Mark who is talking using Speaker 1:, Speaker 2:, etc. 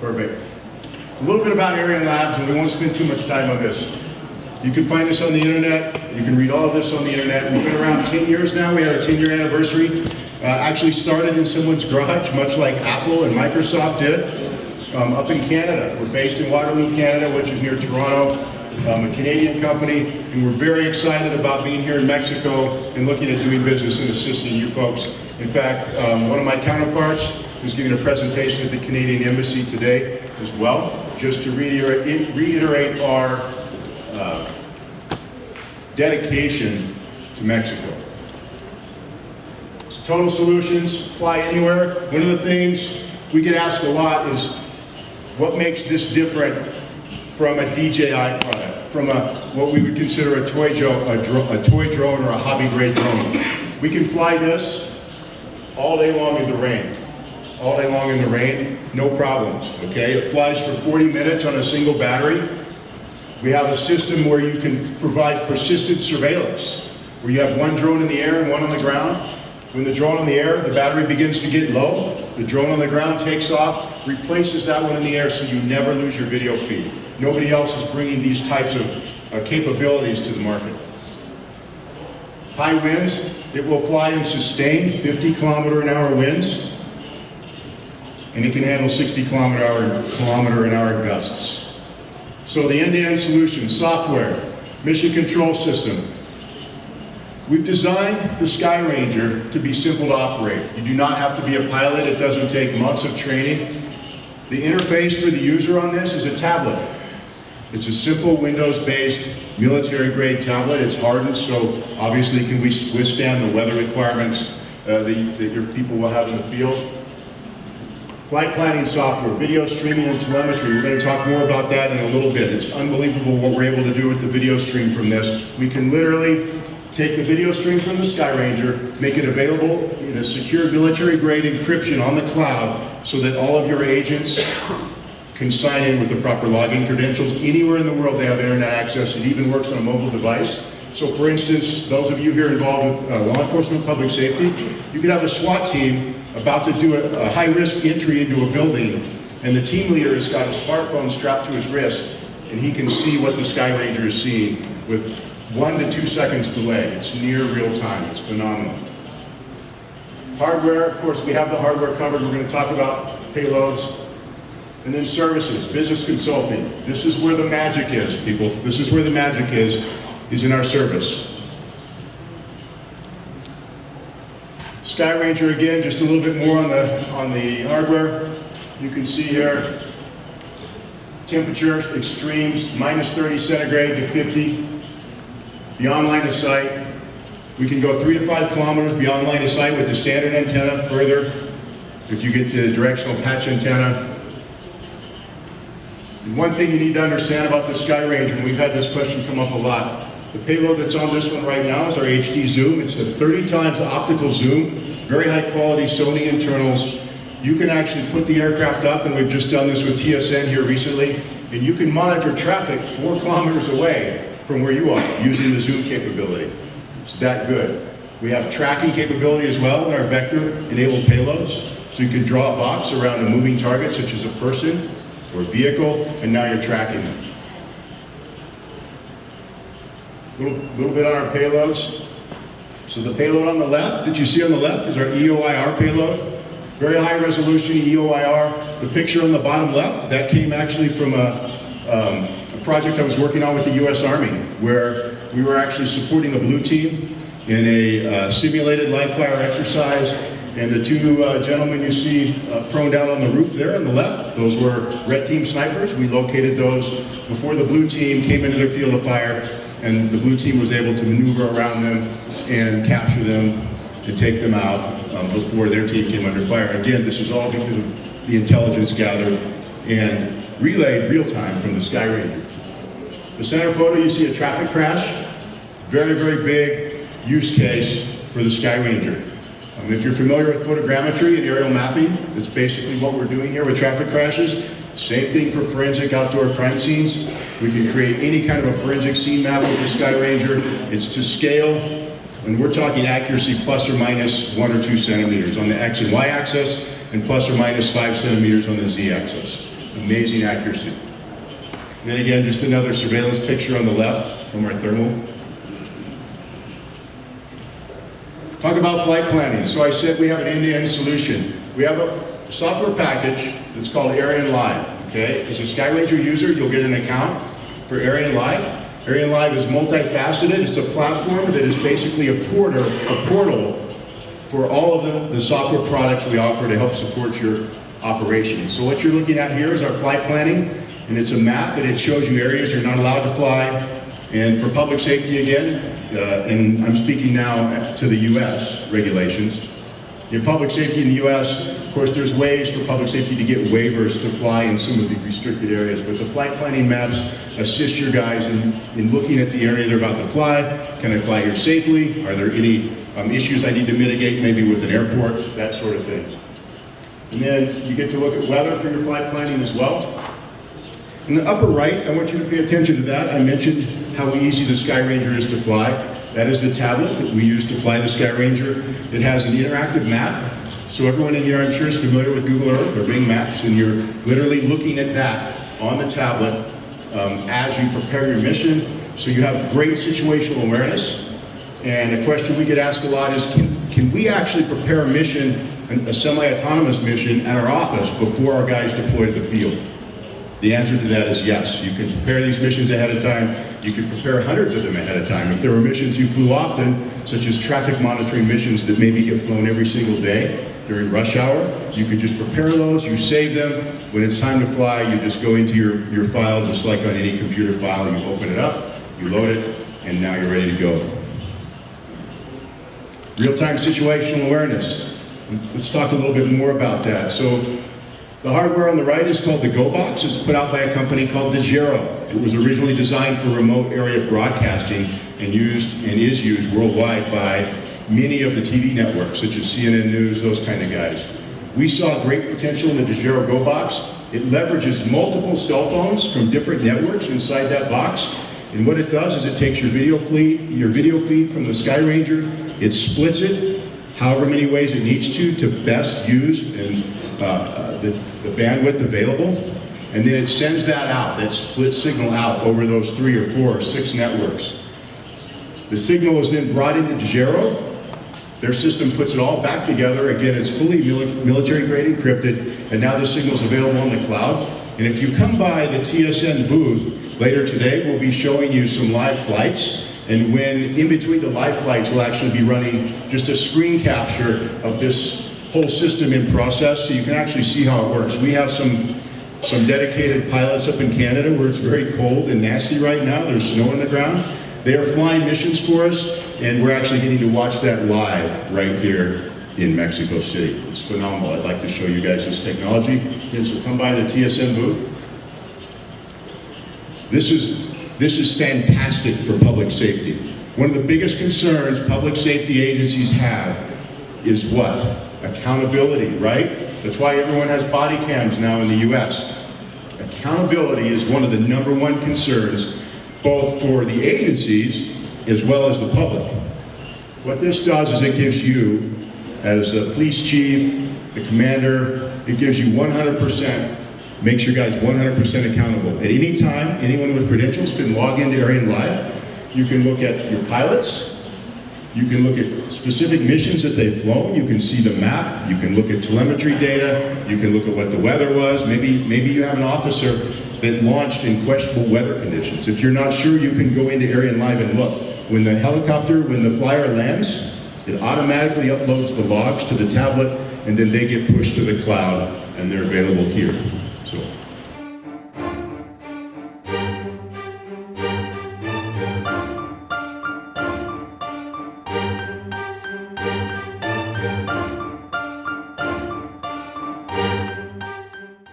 Speaker 1: Perfect. A little bit about Aeryon Labs, and we won't spend too much time on this. You can find us on the internet. You can read all of this on the internet. We've been around 10 years now. We had our 10-year anniversary. Actually started in someone's garage, much like Apple and Microsoft did, up in Canada. We're based in Waterloo, Canada, which is near Toronto. A Canadian company, and we're very excited about being here in Mexico and looking at doing business and assisting you folks. In fact, one of my counterparts is giving a presentation at the Canadian Embassy today as well, just to reiterate our dedication to Mexico. So Total Solutions, fly anywhere. One of the things we get asked a lot is, what makes this different from a DJI product, from what we would consider a toy drone or a hobby-grade drone. We can fly this all day long in the rain. All day long in the rain, no problems, okay? It flies for 40 minutes on a single battery. We have a system where you can provide persistent surveillance, where you have one drone in the air and one on the ground. When the drone on the air, the battery begins to get low, the drone on the ground takes off, replaces that one in the air so you never lose your video feed. Nobody else is bringing these types of capabilities to the market. High winds, it will fly in sustained 50-kilometer-an-hour winds, and it can handle 60-kilometer-an-hour gusts. So the end-to-end solution, software, mission control system. We've designed the Sky Ranger to be simple to operate. You do not have to be a pilot. It doesn't take months of training. The interface for the user on this is a tablet. It's a simple Windows-based military-grade tablet. It's hardened, so obviously can withstand the weather requirements that your people will have in the field. Flight planning software, video streaming and telemetry. We're going to talk more about that in a little bit. It's unbelievable what we're able to do with the video stream from this. We can literally take the video stream from the Sky Ranger, make it available in a secure military-grade encryption on the cloud so that all of your agents can sign in with the proper login credentials. Anywhere in the world they have internet access. It even works on a mobile device. So for instance, those of you here involved with law enforcement, public safety, you could have a SWAT team about to do a high-risk entry into a building, and the team leader has got a smartphone strapped to his wrist, and he can see what the Sky Ranger is seeing with 1 to 2 seconds delay. It's near real time. It's phenomenal. Hardware, of course, we have the hardware covered. We're going to talk about payloads. And then services, business consulting. This is where the magic is, people. This is where the magic is in our service. Sky Ranger, again, just a little bit more on the hardware. You can see here, temperature extremes, minus 30 centigrade to 50. Beyond line of sight. We can go 3 to 5 kilometers beyond line of sight with the standard antenna. Further, if you get the directional patch antenna. And one thing you need to understand about the Sky Ranger, and we've had this question come up a lot, the payload that's on this one right now is our HD zoom. It's a 30 times optical zoom, very high quality Sony internals. You can actually put the aircraft up, and we've just done this with TSN here recently, and you can monitor traffic 4 kilometers away from where you are using the zoom capability. It's that good. We have tracking capability as well in our vector-enabled payloads, so you can draw a box around a moving target such as a person or a vehicle, and now you're tracking them. Little bit on our payloads. So the payload on the left, that you see on the left, is our EOIR payload. Very high resolution EOIR. The picture on the bottom left, that came actually from a project I was working on with the US Army, where we were actually supporting the blue team in a simulated live fire exercise. And the 2 gentlemen you see prone down on the roof there on the left, those were red team snipers. We located those before the blue team came into their field of fire, and the blue team was able to maneuver around them and capture them and take them out before their team came under fire. Again, this is all because of the intelligence gathered and relayed real time from the Sky Ranger. The center photo, you see a traffic crash. Very, very big use case for the Sky Ranger. If you're familiar with photogrammetry and aerial mapping, that's basically what we're doing here with traffic crashes. Same thing for forensic outdoor crime scenes. We can create any kind of a forensic scene map with the Sky Ranger. It's to scale, and we're talking accuracy plus or minus 1 or 2 centimeters on the X and Y axis, and plus or minus 5 centimeters on the Z axis. amazing accuracy. And then again, just another surveillance picture on the left from our thermal. Talk about flight planning. So I said we have an end-to-end solution. We have a software package that's called Aeryon Live. Okay, as a Skyranger user, you'll get an account for Aeryon Live. Aeryon Live is multifaceted. It's a platform that is basically a portal for all of the software products we offer to help support your operations. So what you're looking at here is our flight planning, and it's a map, and it shows you areas you're not allowed to fly. And for public safety again, and I'm speaking now to the US regulations. In public safety in the US, of course, there's ways for public safety to get waivers to fly in some of the restricted areas, but the flight planning maps assist your guys in looking at the area they're about to fly. Can I fly here safely? Are there any issues I need to mitigate, maybe with an airport, that sort of thing. And then you get to look at weather for your flight planning as well. In the upper right, I want you to pay attention to that. I mentioned how easy the Skyranger is to fly. That is the tablet that we use to fly the Skyranger. It has an interactive map. So everyone in here, I'm sure, is familiar with Google Earth or Bing Maps, and you're literally looking at that on the tablet as you prepare your mission. So you have great situational awareness. And a question we get asked a lot is, can we actually prepare a mission, a semi-autonomous mission, at our office before our guys deploy to the field? The answer to that is yes. You can prepare these missions ahead of time. You can prepare hundreds of them ahead of time. If there were missions you flew often, such as traffic monitoring missions that maybe get flown every single day during rush hour, you could just prepare those, you save them. When it's time to fly, you just go into your file, just like on any computer file. You open it up, you load it, and now you're ready to go. Real-time situational awareness. Let's talk a little bit more about that. So the hardware on the right is called the Go Box. It's put out by a company called DeGero. It was originally designed for remote area broadcasting and is used worldwide by many of the TV networks, such as CNN News, those kind of guys. We saw great potential in the DeGero Go Box. It leverages multiple cell phones from different networks inside that box. And what it does is it takes your video feed from the Skyranger, it splits it however many ways it needs to best use and the bandwidth available, and then it sends that out, that split signal out over those 3 or 4 or 6 networks. The signal is then brought into DeGero. Their system puts it all back together. Again, it's fully military-grade encrypted, and now the signal's available on the cloud. And if you come by the TSN booth later today, we'll be showing you some live flights. And when in between the live flights, we'll actually be running just a screen capture of this whole system in process, so you can actually see how it works. We have some dedicated pilots up in Canada where it's very cold and nasty right now. There's snow on the ground. They are flying missions for us, and we're actually getting to watch that live right here in Mexico City. It's phenomenal. I'd like to show you guys this technology. And so come by the TSN booth. This is fantastic for public safety. One of the biggest concerns public safety agencies have is what? Accountability, right? That's why everyone has body cams now in the US. Accountability is one of the #1 concerns, both for the agencies as well as the public. What this does is it gives you, as a police chief, the commander, it gives you 100%, makes your guys 100% accountable. At any time, anyone with credentials can log into Aeryon Live. You can look at your pilots. You can look at specific missions that they've flown. You can see the map. You can look at telemetry data. You can look at what the weather was. Maybe you have an officer that launched in questionable weather conditions. If you're not sure, you can go into Aeryon Live and look. When the flyer lands, it automatically uploads the logs to the tablet, and then they get pushed to the cloud, and they're available here. So